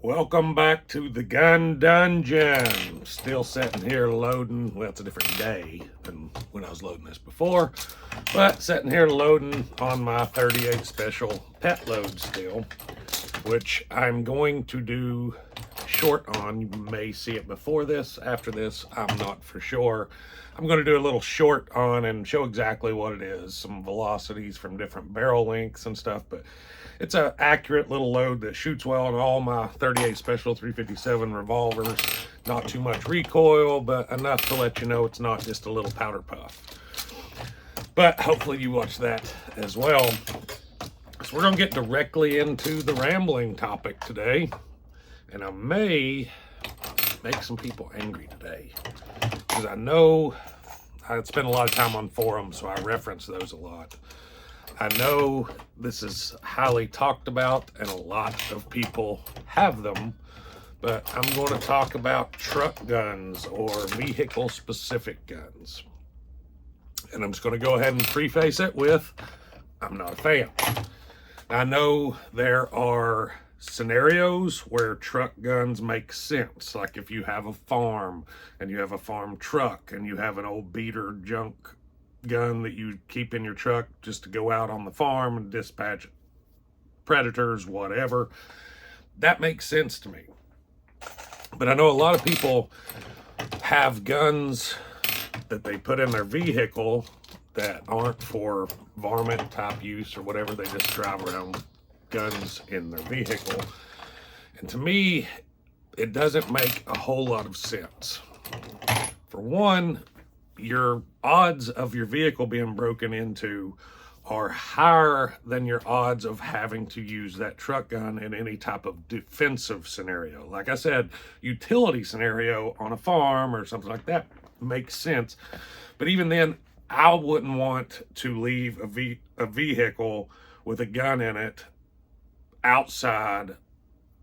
Welcome back to the gun dungeon. Still sitting here loading. Well, it's a different day than when I was loading this before, but sitting here loading on my 38 special pet load still, which I'm going to do short on. You may see it before this, after this, I'm not for sure. I'm going to do a little short on and show exactly what it is, some velocities from different barrel lengths and stuff, but it's an accurate little load that shoots well on all my 38 Special 357 revolvers. Not too much recoil, but enough to let you know it's not just a little powder puff. But hopefully you watch that as well. So we're going to get directly into the rambling topic today. And I may make some people angry today, because I know I spend a lot of time on forums, so I reference those a lot. I know this is highly talked about and a lot of people have them, but I'm going to talk about truck guns or vehicle specific guns. And I'm just going to go ahead and preface it with, I'm not a fan. I know there are scenarios where truck guns make sense, like if you have a farm and you have a farm truck and you have an old beater junk gun that you keep in your truck just to go out on the farm and dispatch predators, whatever. That makes sense to me. But I know a lot of people have guns that they put in their vehicle that aren't for varmint type use or whatever. They just drive around guns in their vehicle. And to me, it doesn't make a whole lot of sense. For one, your odds of your vehicle being broken into are higher than your odds of having to use that truck gun in any type of defensive scenario. Like I said, utility scenario on a farm or something like that makes sense. But even then, I wouldn't want to leave a vehicle with a gun in it outside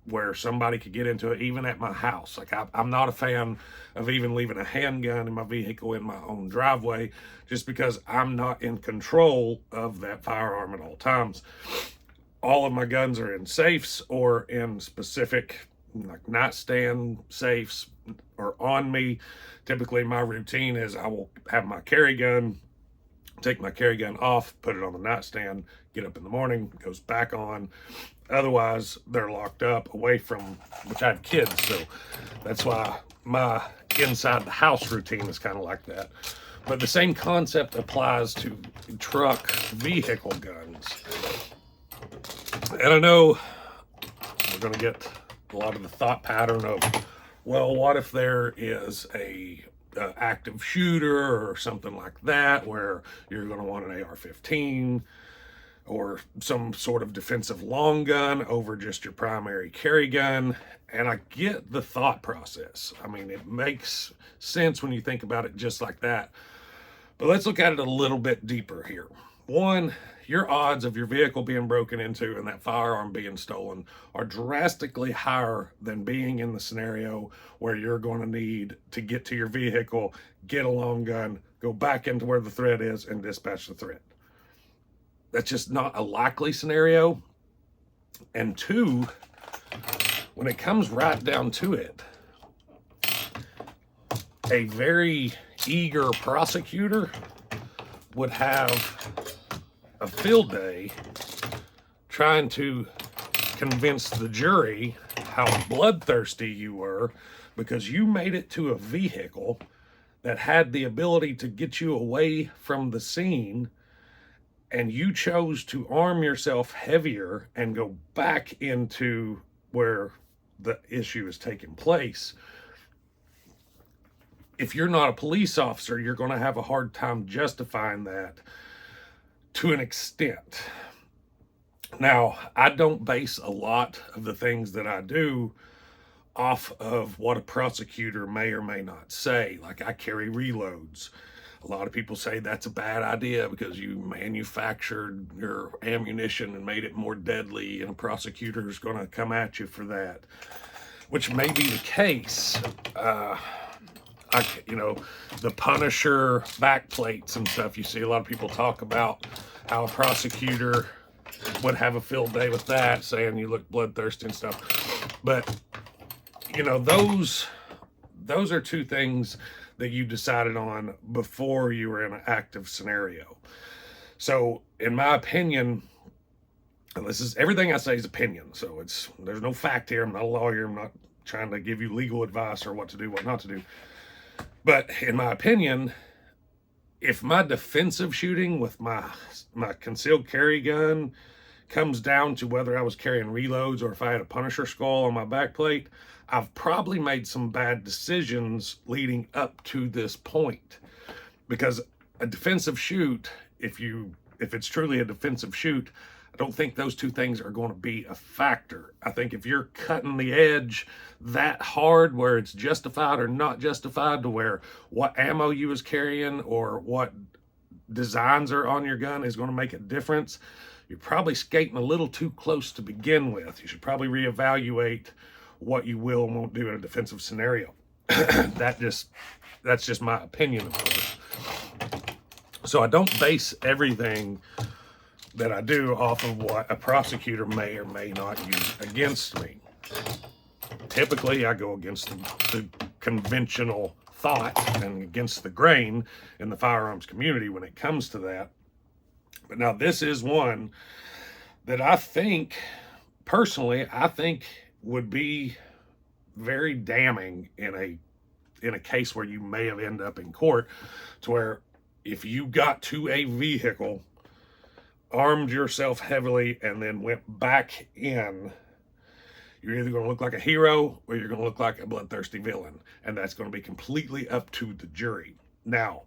where somebody could get into it, even at my house. Like I'm not a fan of even leaving a handgun in my vehicle in my own driveway, just because I'm not in control of that firearm at all times. All of my guns are in safes or in specific like nightstand safes or on me. Typically my routine is I will have my carry gun, take my carry gun off, put it on the nightstand, get up in the morning, goes back on. Otherwise, they're locked up away from, which I have kids, so that's why my inside the house routine is kind of like that. But the same concept applies to truck vehicle guns. And I know we're going to get a lot of the thought pattern of, well, what if there is a active shooter or something like that where you're going to want an AR-15 or some sort of defensive long gun over just your primary carry gun. And I get the thought process. I mean, it makes sense when you think about it just like that. But let's look at it a little bit deeper here. One, your odds of your vehicle being broken into and that firearm being stolen are drastically higher than being in the scenario where you're going to need to get to your vehicle, get a long gun, go back into where the threat is, and dispatch the threat. That's just not a likely scenario. And two, when it comes right down to it, a very eager prosecutor would have a field day trying to convince the jury how bloodthirsty you were because you made it to a vehicle that had the ability to get you away from the scene, and you chose to arm yourself heavier and go back into where the issue is taking place. If you're not a police officer, you're going to have a hard time justifying that to an extent. Now, I don't base a lot of the things that I do off of what a prosecutor may or may not say. Like I carry reloads. A lot of people say that's a bad idea because you manufactured your ammunition and made it more deadly, and a prosecutor is going to come at you for that, which may be the case. The Punisher back plates and stuff. You see a lot of people talk about how a prosecutor would have a field day with that, saying you look bloodthirsty and stuff. But you know, those are two things that you decided on before you were in an active scenario. So in my opinion, and this is, everything I say is opinion, so there's no fact here. I'm not a lawyer. I'm not trying to give you legal advice or what to do, what not to do. But in my opinion, if my defensive shooting with my concealed carry gun comes down to whether I was carrying reloads or if I had a Punisher skull on my back plate, I've probably made some bad decisions leading up to this point. Because a defensive shoot, if it's truly a defensive shoot, I don't think those two things are going to be a factor. I think if you're cutting the edge that hard where it's justified or not justified, to where what ammo you was carrying or what designs are on your gun is going to make a difference, you're probably skating a little too close to begin with. You should probably reevaluate what you will and won't do in a defensive scenario. That's just my opinion, of course. So I don't base everything that I do off of what a prosecutor may or may not use against me. Typically, I go against the conventional thought and against the grain in the firearms community when it comes to that. But now this is one that I think, personally, would be very damning in a case where you may have ended up in court, to where if you got to a vehicle, armed yourself heavily, and then went back in, you're either going to look like a hero or you're going to look like a bloodthirsty villain. And that's going to be completely up to the jury. Now,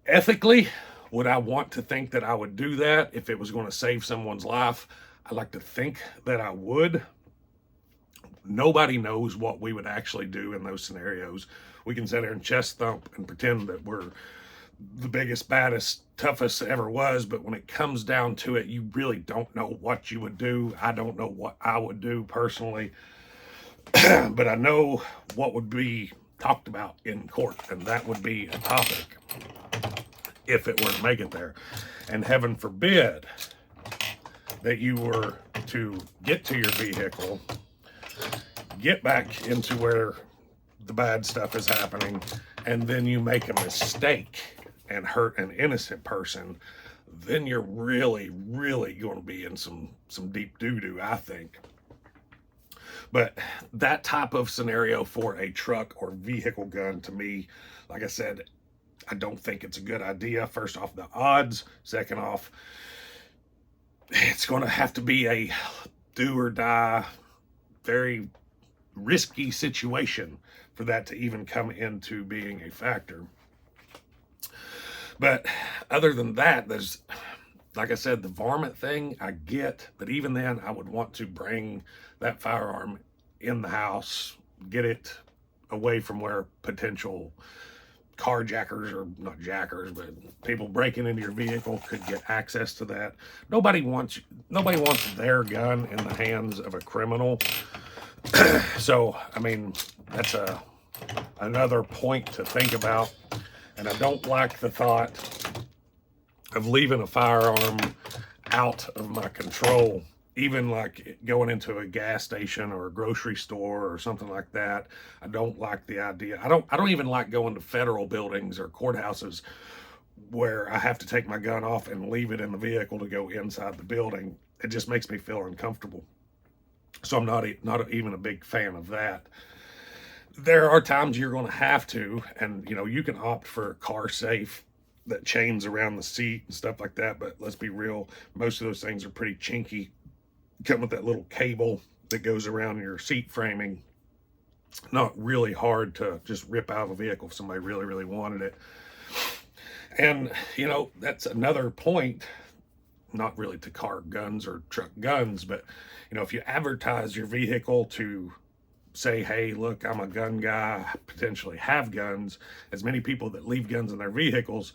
ethically, would I want to think that I would do that if it was going to save someone's life? I like to think that I would. Nobody knows what we would actually do in those scenarios. We can sit there and chest thump and pretend that we're the biggest, baddest, toughest ever was, but when it comes down to it, you really don't know what you would do. I don't know what I would do personally, but I know what would be talked about in court, and that would be a topic if it were to make it there. And heaven forbid that you were to get to your vehicle, get back into where the bad stuff is happening, and then you make a mistake and hurt an innocent person, then you're really, really going to be in some deep doo-doo, I think. But that type of scenario for a truck or vehicle gun, to me, like I said, I don't think it's a good idea. First off, the odds. Second off, it's going to have to be a do or die, very risky situation for that to even come into being a factor. But other than that, there's, like I said, the varmint thing I get, but even then I would want to bring that firearm in the house, get it away from where potential carjackers, or not jackers, but people breaking into your vehicle could get access to that. Nobody wants their gun in the hands of a criminal. So, I mean, that's another point to think about. And I don't like the thought of leaving a firearm out of my control, even like going into a gas station or a grocery store or something like that. I don't like the idea. I don't even like going to federal buildings or courthouses where I have to take my gun off and leave it in the vehicle to go inside the building. It just makes me feel uncomfortable. So I'm not even a big fan of that. There are times you're going to have to, and you can opt for a car safe that chains around the seat and stuff like that, but let's be real, most of those things are pretty chinky. Come with that little cable that goes around your seat framing. Not really hard to just rip out of a vehicle if somebody really, really wanted it. And that's another point, not really to car guns or truck guns, but if you advertise your vehicle to say, hey, look, I'm a gun guy, I potentially have guns, as many people that leave guns in their vehicles,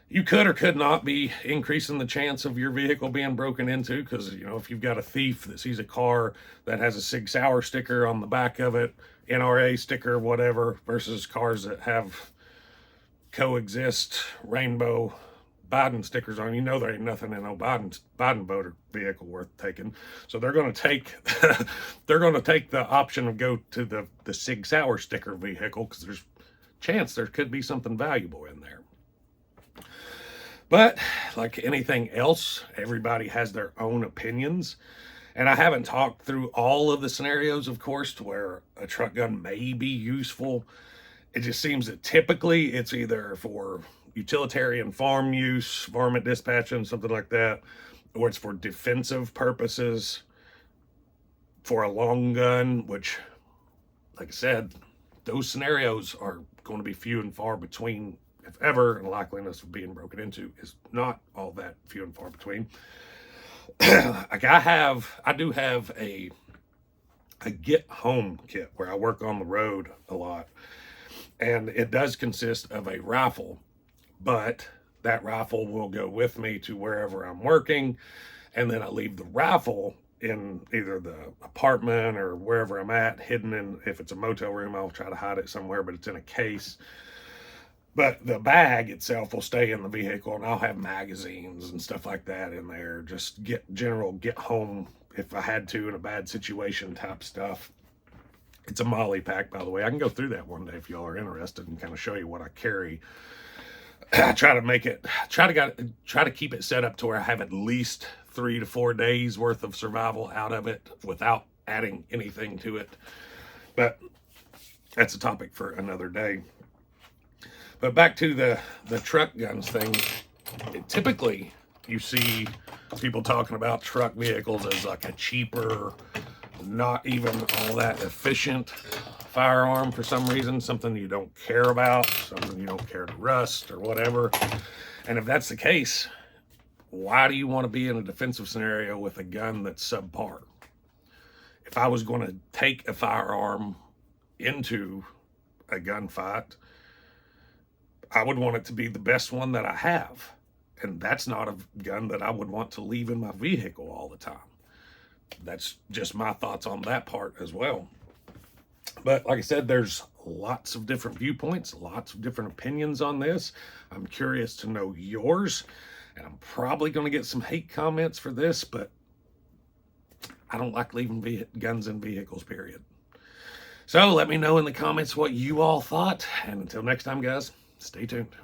you could or could not be increasing the chance of your vehicle being broken into. Because if you've got a thief that sees a car that has a Sig Sauer sticker on the back of it, NRA sticker, whatever, versus cars that have Coexist, Rainbow, Biden stickers on, you know there ain't nothing in no Biden voter vehicle worth taking. So they're going to take they're going to take the option of go to the Sig Sauer sticker vehicle because there's chance there could be something valuable in there. But like anything else, everybody has their own opinions. And I haven't talked through all of the scenarios, of course, to where a truck gun may be useful. It just seems that typically it's either for utilitarian farm use, varmint dispatching, something like that, or it's for defensive purposes, for a long gun, which, like I said, those scenarios are going to be few and far between, if ever, and the likeliness of being broken into is not all that few and far between. Like I do have a get home kit where I work on the road a lot, and it does consist of a rifle, but that rifle will go with me to wherever I'm working, and then I leave the rifle in either the apartment or wherever I'm at, hidden in, if it's a motel room, I'll try to hide it somewhere, but it's in a case. But the bag itself will stay in the vehicle, and I'll have magazines and stuff like that in there. Just get home if I had to in a bad situation type stuff. It's a MOLLE pack, by the way. I can go through that one day if y'all are interested and kind of show you what I carry. I try to keep it set up to where I have at least 3 to 4 days worth of survival out of it without adding anything to it. But that's a topic for another day. But back to the truck guns thing. Typically, you see people talking about truck vehicles as like a cheaper, not even all that efficient firearm for some reason, something you don't care about, something you don't care to rust or whatever. And if that's the case, why do you want to be in a defensive scenario with a gun that's subpar? If I was going to take a firearm into a gunfight, I would want it to be the best one that I have. And that's not a gun that I would want to leave in my vehicle all the time. That's just my thoughts on that part as well. But like I said, there's lots of different viewpoints, lots of different opinions on this. I'm curious to know yours. And I'm probably going to get some hate comments for this, but I don't like leaving guns in vehicles, period. So let me know in the comments what you all thought. And until next time, guys, stay tuned.